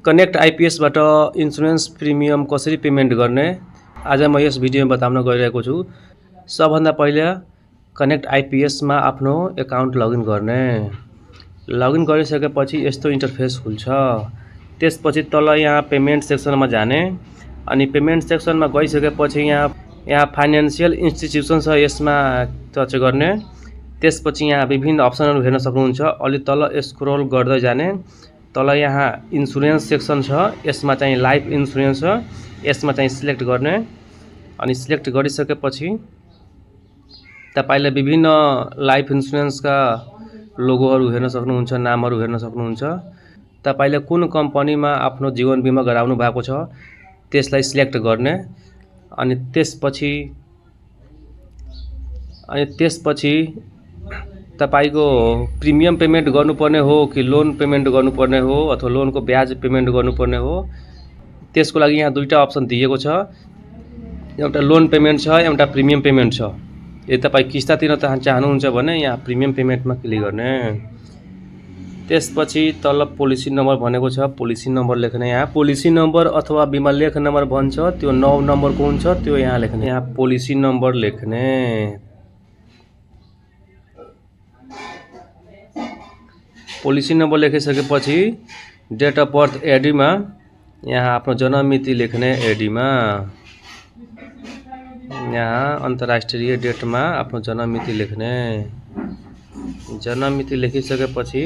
Connect आइपीएसबाट insurance premium कसरी payment गर्ने आज म यस भिडियोमा बताउन गइरहेको छु। सबभन्दा पहिला कनेक्ट आइपीएसमा आफ्नो एकाउन्ट लगइन गर्ने। लगइन गरिसकेपछि यस्तो इन्टरफेस खुल्छ। त्यसपछि तल यहाँ पेमेन्ट सेक्सनमा जाने अनि पेमेन्ट सेक्सनमा गइसकेपछि यहाँ फाइनान्शियल इन्स्टिट्युसन छ, यसमा टच गर्ने। त्यसपछि यहाँ विभिन्न अप्सनहरु हेर्न सक्नुहुन्छ। अलि तल स्क्रोल गर्दै जाने, तल यहाँ इन्सुरेन्स सेक्सन छ, यसमा चाहिँ लाइफ इन्सुरेन्स छ, यसमा चाहिँ सिलेक्ट गर्ने। अनि सिलेक्ट गरिसकेपछि तपाईले विभिन्न लाइफ इन्सुरेन्सका लोगोहरु हेर्न सक्नुहुन्छ, नामहरु हेर्न सक्नुहुन्छ। तपाईले कुन कम्पनीमा आफ्नो जीवन बीमा गराउनु भएको छ त्यसलाई सिलेक्ट गर्ने। अनि त्यसपछि तपाईको प्रिमियम पेमेन्ट गर्नुपर्ने हो कि लोन पेमेन्ट गर्नुपर्ने हो अथवा लोनको ब्याज पेमेन्ट गर्नुपर्ने हो, त्यसको लागि यहाँ दुईटा अप्सन दिएको छ। एउटा लोन पेमेन्ट छ, एउटा प्रिमियम पेमेन्ट छ। यदि तपाई किस्ता तिर्न चाहनुहुन्छ भने यहाँ प्रिमियम पेमेन्टमा क्लिक गर्ने। त्यसपछि तल पोलिसी नम्बर भनेको छ, पोलिसी नम्बर लेख्ने। यहाँ पोलिसी नम्बर अथवा बीमा लेख नम्बर भन्छ, त्यो 9 नम्बरको हुन्छ, त्यो यहाँ लेख्ने। यहाँ पोलिसी नम्बर लेख्ने। पोलिसी नम्बर लेखिसकेपछि डेट अफ बर्थ एडीमा यहाँ आफ्नो जन्म मिति लेख्ने। एडीमा यहाँ अन्तर्राष्ट्रिय डेटमा आफ्नो जन्म मिति लेख्ने। जन्म मिति लेखिसकेपछि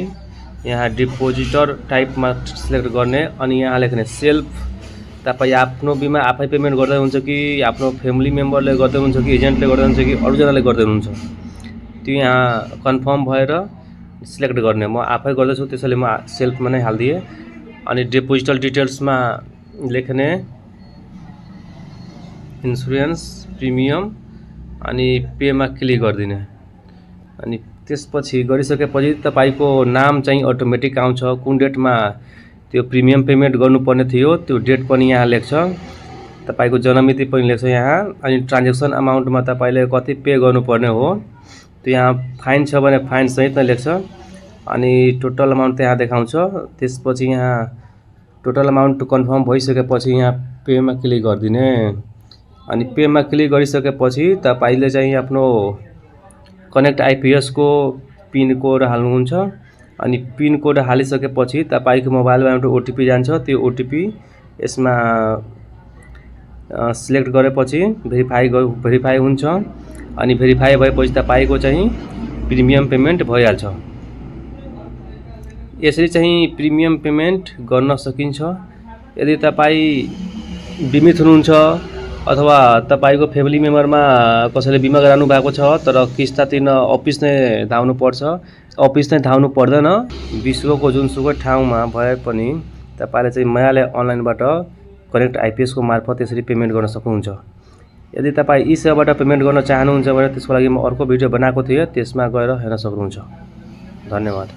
यहाँ डिपोजिटर टाइपमा सिलेक्ट गर्ने अनि यहाँ लेख्ने सेल्फ। तपाई आफ्नो बिमा आफै पेमेन्ट गर्दै हुन्छ कि आफ्नो फ्यामिली मेम्बरले गर्दै हुन्छ कि एजेन्टले गर्दै हुन्छ कि अरूजनाले गर्दै हुन्छ, त्यो यहाँ कन्फर्म भएर सिलेक्ट गर्ने। म आफै गर्दैछु त्यसैले म सेल्फमा नै हाल्दिए। अनि डिपोजिटल डिटेल्समा लेख्ने इन्सुरेन्स प्रिमियम अनि पेमा क्लिक गरिदिने। अनि त्यसपछि गरिसकेपछि तपाईको नाम चाहिँ अटोमेटिक आउँछ। कुन डेटमा त्यो प्रिमियम पेमेन्ट गर्नुपर्ने थियो त्यो डेट पनि यहाँ लेख्छ। तपाईको जन्म मिति पनि लेख्छ यहाँ। अनि ट्रान्ज्याक्सन अमाउन्टमा तपाईले कति पे गर्नुपर्ने हो त्यो यहाँ फाइन छ भने फाइन सहित नै लेख्छ। अनि टोटल अमाउन्ट त्यहाँ देखाउँछ। त्यसपछि यहाँ टोटल अमाउन्ट कन्फर्म भइसकेपछि यहाँ पेमा क्लिक गरिदिने। अनि पेमा क्लिक गरिसकेपछि तपाईले चाहिँ आफ्नो कनेक्ट आइपीएस को पिन कोड हाल्नुहुन्छ। अनि पिन कोड हालिसकेपछि तपाईको मोबाइलमा एउटा ओटीपी जान्छ, त्यो ओटीपी यसमा सिलेक्ट गरेपछि भेरिफाई हुन्छ। अनि भेरिफाई भएपछि तपाईको चाहिँ प्रिमियम पेमेन्ट भइहाल्छ। यसरी चाहिँ प्रिमियम पेमेन्ट गर्न सकिन्छ। यदि तपाई बिमित हुनुहुन्छ अथवा तपाईको फ्यामिली मेम्बरमा कसैले बिमा गराउनु भएको छ तर किस्ता तिर्न अफिस नै धाउनु पर्छ, अफिस नै धाउनु पर्दैन, विश्वको जुनसुकै ठाउँमा भए पनि तपाईले चाहिँ मजाले अनलाइनबाट कनेक्ट आइपीएस को मार्फत यसरी पेमेन्ट गर्न सक्नुहुन्छ। यदि तपाई यी सेवाबाट पेमेन्ट गर्न चाहनुहुन्छ भने त्यसको लागि म अर्को भिडियो बनाएको थिएँ, त्यसमा गएर हेर्न सक्नुहुन्छ। धन्यवाद।